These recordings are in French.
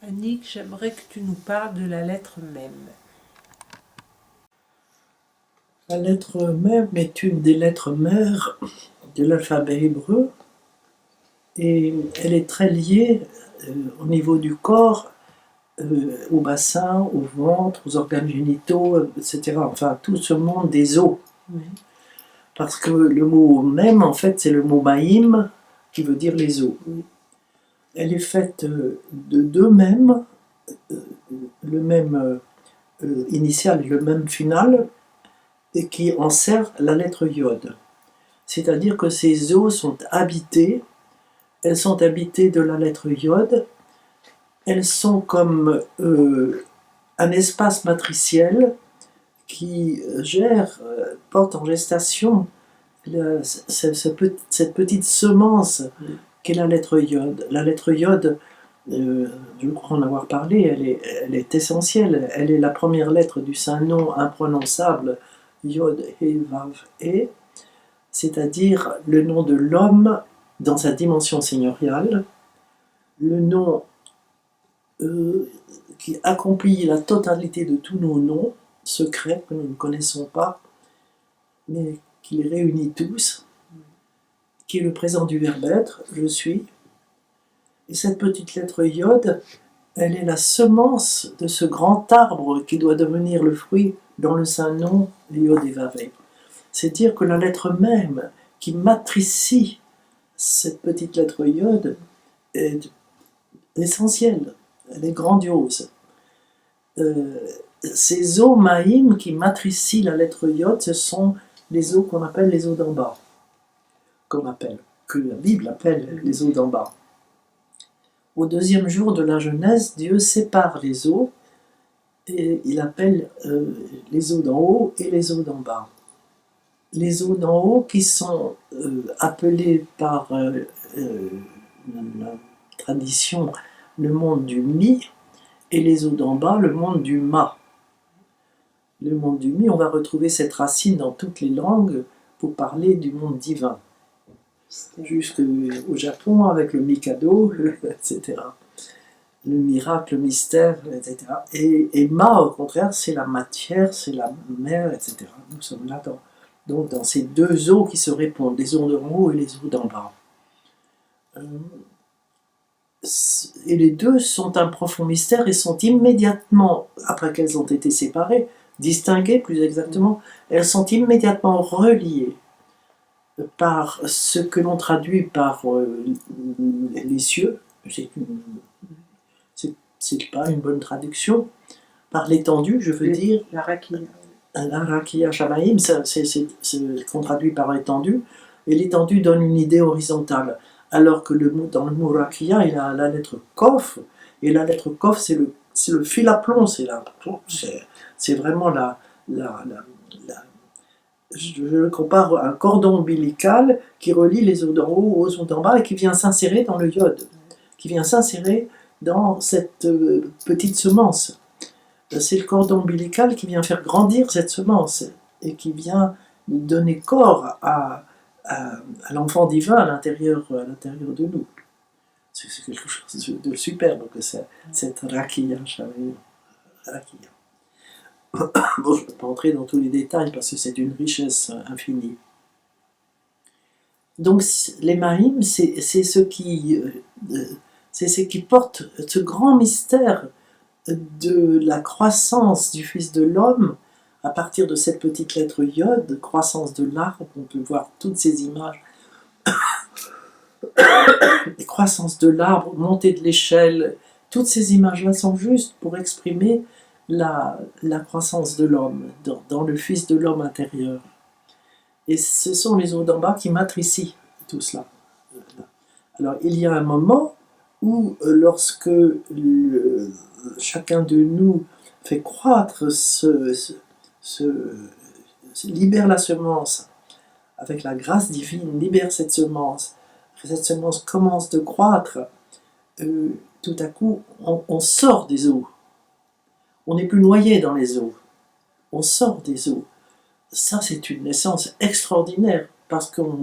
Annick, j'aimerais que tu nous parles de la lettre mem. La lettre mem est une des lettres mères de l'alphabet hébreu et elle est très liée au niveau du corps, au bassin, au ventre, aux organes génitaux, etc. Enfin, tout ce monde des os. Oui. Parce que le mot mem, en fait, c'est le mot maïm qui veut dire les os. Oui. Elle est faite de deux mèmes, le mème initial et le mème final, et qui en sert la lettre yod. C'est-à-dire que ces os sont habitées, elles sont habitées de la lettre yod, elles sont comme un espace matriciel qui gère, porte en gestation cette petite semence qu'est la lettre yod. La lettre yod, je crois en avoir parlé, elle est essentielle. Elle est la première lettre du saint nom imprononçable Yod He Vav He, c'est-à-dire le nom de l'homme dans sa dimension seigneuriale, le nom qui accomplit la totalité de tous nos noms secrets que nous ne connaissons pas, mais qui les réunit tous, qui est le présent du verbe être, je suis. Et cette petite lettre Yod, elle est la semence de ce grand arbre qui doit devenir le fruit dans le saint nom Yod et Vav He. C'est dire que la lettre même qui matricie cette petite lettre Yod est essentielle, elle est grandiose. Ces os maïm qui matricient la lettre Yod, ce sont les os qu'on appelle les os d'en bas, que la Bible appelle les os d'en bas. Au deuxième jour de la Genèse, Dieu sépare les os et il appelle les os d'en haut et les os d'en bas. Les os d'en haut qui sont appelés par la tradition le monde du Mi, et les os d'en bas le monde du Ma. Le monde du Mi, on va retrouver cette racine dans toutes les langues pour parler du monde divin. Jusqu'au Japon avec le Mikado, etc. Le miracle, le mystère, etc. Et Ma, au contraire, c'est la matière, c'est la mer, etc. Nous sommes là donc dans ces deux eaux qui se répondent, les eaux d'en haut et les eaux d'en bas. Et les deux sont un profond mystère et sont immédiatement, après qu'elles ont été séparées, distinguées plus exactement, elles sont immédiatement reliées par ce que l'on traduit par les cieux, c'est pas une bonne traduction, par l'étendue, je veux dire. La rakia. La rakia shamaim, c'est qu'on traduit par l'étendue, et l'étendue donne une idée horizontale. Alors que dans le mot rakia, il a la lettre kof, et la lettre kof, c'est le fil à plomb, c'est vraiment je le compare à un cordon ombilical qui relie les os d'en haut aux os d'en bas et qui vient s'insérer dans le yod, qui vient s'insérer dans cette petite semence. C'est le cordon ombilical qui vient faire grandir cette semence et qui vient donner corps à l'enfant divin à l'intérieur de nous. C'est quelque chose de superbe que cette rakia. Bon, je ne peux pas entrer dans tous les détails parce que c'est une richesse infinie. Donc les maïm, c'est ce qui porte ce grand mystère de la croissance du Fils de l'homme à partir de cette petite lettre Yod, croissance de l'arbre, on peut voir toutes ces images, croissance de l'arbre, montée de l'échelle, toutes ces images-là sont justes pour exprimer la croissance de l'homme, dans le Fils de l'homme intérieur. Et ce sont les os d'en bas qui matricient tout cela. Alors il y a un moment où lorsque chacun de nous fait croître, libère la semence, avec la grâce divine, libère cette semence commence de croître, tout à coup on sort des eaux. On n'est plus noyé dans les eaux, on sort des eaux. Ça, c'est une naissance extraordinaire, parce qu'on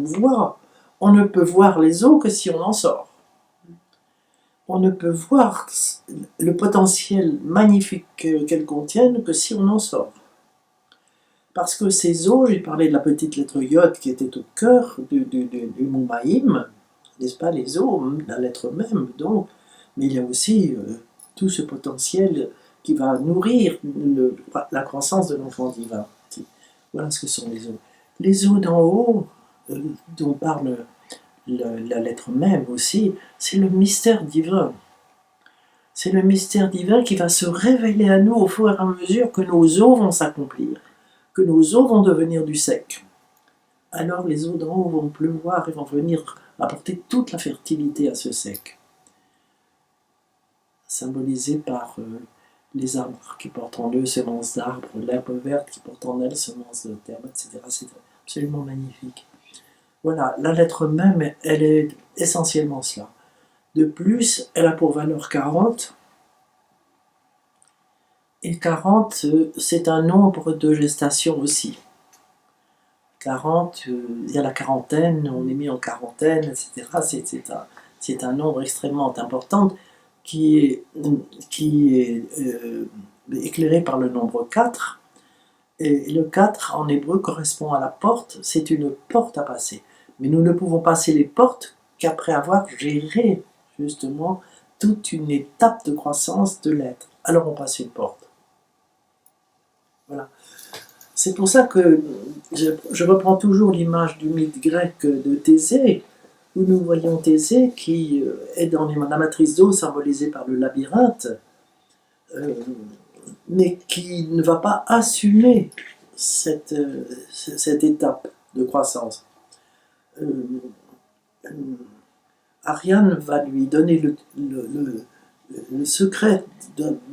ne peut voir les eaux que si on en sort. on ne peut voir le potentiel magnifique qu'elles contiennent que si on en sort. Parce que ces eaux, j'ai parlé de la petite lettre Yod qui était au cœur du mot Maïm, n'est-ce pas, les eaux, la lettre même, donc, mais il y a aussi tout ce potentiel qui va nourrir la croissance de l'enfant divin. Voilà ce que sont les eaux. Les eaux d'en haut, dont parle la lettre même aussi, c'est le mystère divin. C'est le mystère divin qui va se révéler à nous au fur et à mesure que nos eaux vont s'accomplir, que nos eaux vont devenir du sec. Alors les eaux d'en haut vont pleuvoir et vont venir apporter toute la fertilité à ce sec, symbolisé par les arbres qui portent en eux semences d'arbres, l'herbe verte qui porte en elle semences de terre, etc. C'est absolument magnifique. Voilà, la lettre même, elle est essentiellement cela. De plus, elle a pour valeur 40. Et 40, c'est un nombre de gestation aussi. 40, il y a la quarantaine, on est mis en quarantaine, etc. C'est un nombre extrêmement important qui est éclairé par le nombre 4. Et le 4 en hébreu correspond à la porte, c'est une porte à passer. Mais nous ne pouvons passer les portes qu'après avoir géré justement toute une étape de croissance de l'être. Alors on passe une porte. Voilà. C'est pour ça que je reprends toujours l'image du mythe grec de Thésée, où nous voyons Thésée qui est dans la matrice d'eau symbolisée par le labyrinthe, mais qui ne va pas assumer cette étape de croissance. Ariane va lui donner le secret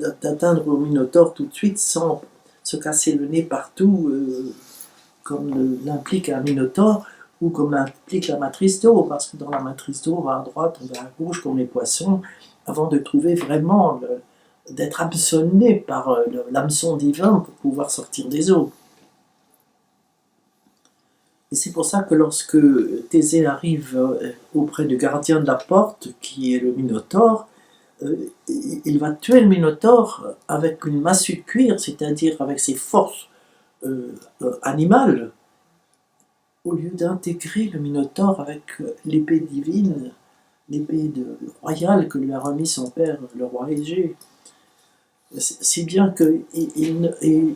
d'atteindre au Minotaure tout de suite sans se casser le nez partout, comme l'implique un Minotaure ou comme l'implique la matrice d'eau, parce que dans la matrice d'eau, on va à droite, on va à gauche comme les poissons, avant de trouver vraiment, d'être hameçonné par l'hameçon divin pour pouvoir sortir des eaux. Et c'est pour ça que lorsque Thésée arrive auprès du gardien de la porte, qui est le Minotaure, il va tuer le Minotaure avec une massue de cuir, c'est-à-dire avec ses forces animales, au lieu d'intégrer le Minotaure avec l'épée divine, l'épée royale que lui a remis son père, le roi Égée. Si bien qu'il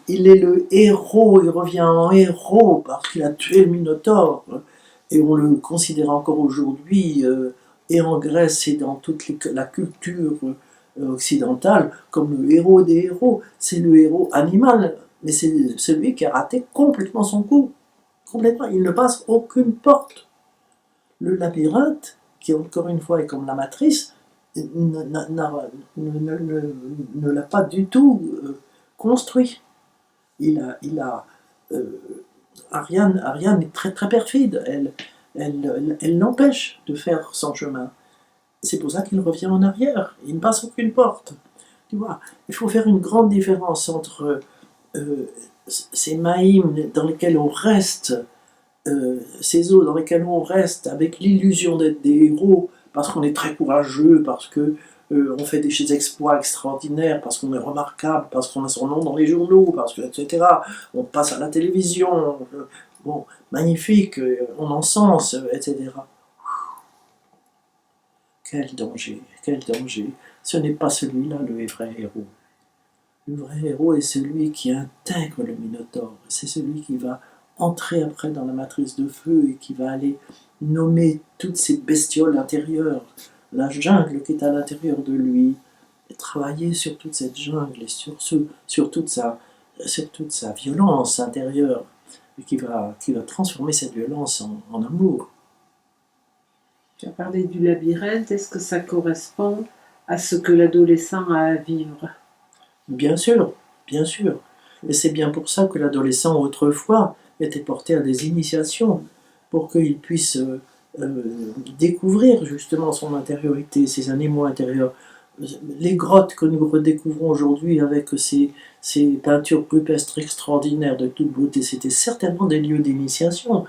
est le héros, il revient en héros parce qu'il a tué le Minotaure, et on le considère encore aujourd'hui, et en Grèce et dans toute la culture occidentale, comme le héros des héros. C'est le héros animal, mais c'est celui qui a raté complètement son coup. Complètement, il ne passe aucune porte. Le labyrinthe, qui encore une fois est comme la matrice, ne l'a pas du tout construit. Ariane est très très perfide, elle l'empêche de faire son chemin. C'est pour ça qu'il revient en arrière, il ne passe aucune porte. Tu vois, il faut faire une grande différence entre ces maïms dans lesquels on reste, ces eaux dans lesquelles on reste avec l'illusion d'être des héros, parce qu'on est très courageux, parce que on fait des exploits extraordinaires, parce qu'on est remarquable, parce qu'on a son nom dans les journaux, parce que, etc. On passe à la télévision, bon, magnifique, on encense, etc. Quel danger, quel danger. Ce n'est pas celui-là le vrai héros. Le vrai héros est celui qui intègre le Minotaure. C'est celui qui va entrer après dans la matrice de feu et qui va aller nommer toutes ces bestioles intérieures, la jungle qui est à l'intérieur de lui, et travailler sur toute cette jungle et sur toute sa violence intérieure, et qui va transformer cette violence en amour. Tu as parlé du labyrinthe, est-ce que ça correspond à ce que l'adolescent a à vivre? Bien sûr, bien sûr. Et c'est bien pour ça que l'adolescent, autrefois, était porté à des initiations, pour qu'il puisse découvrir justement son intériorité, ses animaux intérieurs. Les grottes que nous redécouvrons aujourd'hui avec ces peintures rupestres extraordinaires de toute beauté, c'était certainement des lieux d'initiation,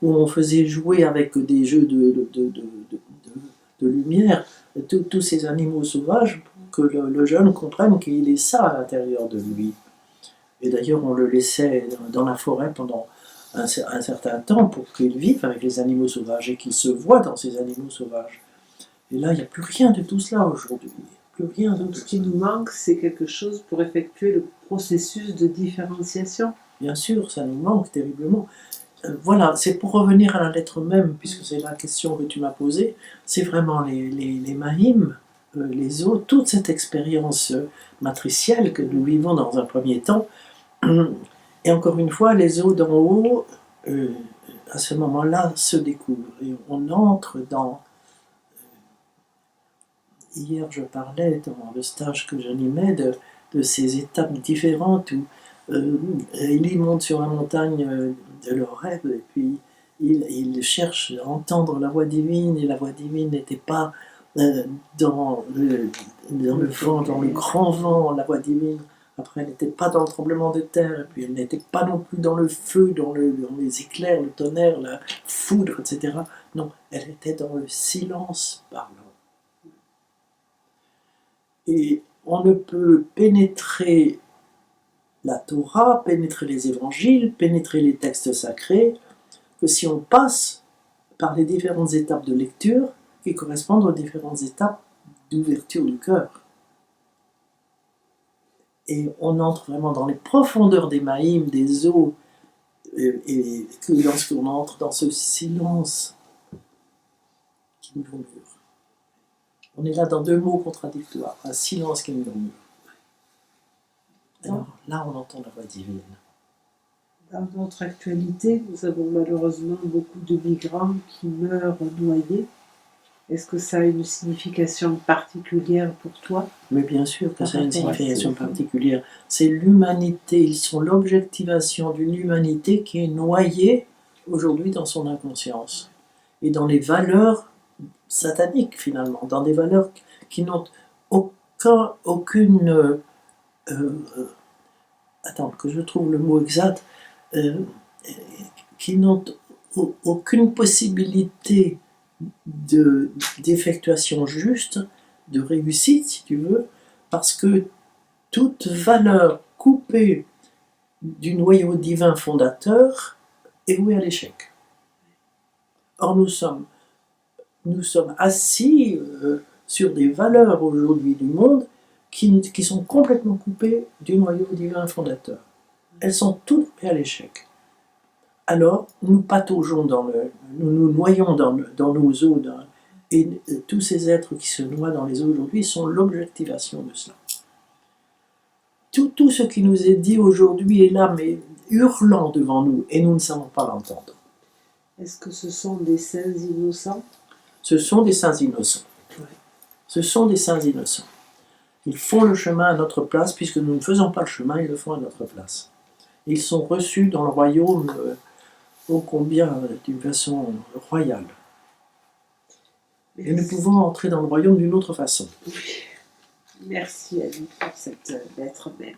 où on faisait jouer avec des jeux de lumière tous ces animaux sauvages pour que le jeune comprenne qu'il est ça à l'intérieur de lui. Et d'ailleurs, on le laissait dans la forêt pendant un certain temps pour qu'il vive avec les animaux sauvages et qu'il se voie dans ces animaux sauvages. Et là, il n'y a plus rien de tout cela aujourd'hui. Plus rien de Donc tout ce qui ça. nous manque, c'est quelque chose pour effectuer le processus de différenciation. Bien sûr, ça nous manque terriblement. Voilà, c'est pour revenir à la lettre même, puisque c'est la question que tu m'as posée, c'est vraiment les mahim, les eaux, toute cette expérience matricielle que nous vivons dans un premier temps. Et encore une fois, les eaux d'en haut, à ce moment-là, se découvrent. Et on entre dans... Hier, je parlais dans le stage que j'animais de ces étapes différentes où Élie monte sur la montagne de leur rêve et puis il cherche à entendre la voix divine et la voix divine n'était pas dans le vent, dans le grand vent, la voix divine. Après, elle n'était pas dans le tremblement de terre, et puis elle n'était pas non plus dans le feu, dans les éclairs, le tonnerre, la foudre, etc. Non, elle était dans le silence parlant. Et on ne peut pénétrer la Torah, pénétrer les évangiles, pénétrer les textes sacrés, que si on passe par les différentes étapes de lecture qui correspondent aux différentes étapes d'ouverture du cœur. Et on entre vraiment dans les profondeurs des maïms, des eaux, et que lorsqu'on entre dans ce silence qui murmure. On est là dans deux mots contradictoires, un silence qui murmure. Alors là, on entend la voix divine. Dans notre actualité, nous avons malheureusement beaucoup de migrants qui meurent noyés. Est-ce que ça a une signification particulière pour toi? Mais bien sûr que Par ça a une rapport à signification ces- particulière. C'est l'humanité, ils sont l'objectivation d'une humanité qui est noyée aujourd'hui dans son inconscience et dans les valeurs sataniques finalement, dans des valeurs qui n'ont aucune... attends, que je trouve le mot exact, qui n'ont aucune possibilité d'effectuation juste, de réussite si tu veux, parce que toute valeur coupée du noyau divin fondateur est vouée à l'échec. Or nous sommes assis sur des valeurs aujourd'hui du monde qui sont complètement coupées du noyau divin fondateur. Elles sont toutes vouées à l'échec. Alors nous pataugeons nous nous noyons dans nos eaux, et tous ces êtres qui se noient dans les eaux aujourd'hui sont l'objectivation de cela. Tout ce qui nous est dit aujourd'hui est là, mais hurlant devant nous, et nous ne savons pas l'entendre. Est-ce que ce sont des saints innocents? Ce sont des saints innocents. Ce sont des saints innocents. Ils font le chemin à notre place, puisque nous ne faisons pas le chemin, ils le font à notre place. Ils sont reçus dans le royaume ô combien d'une façon royale. Et nous pouvons entrer dans le royaume d'une autre façon. Oui. Merci Annie pour cette lettre même.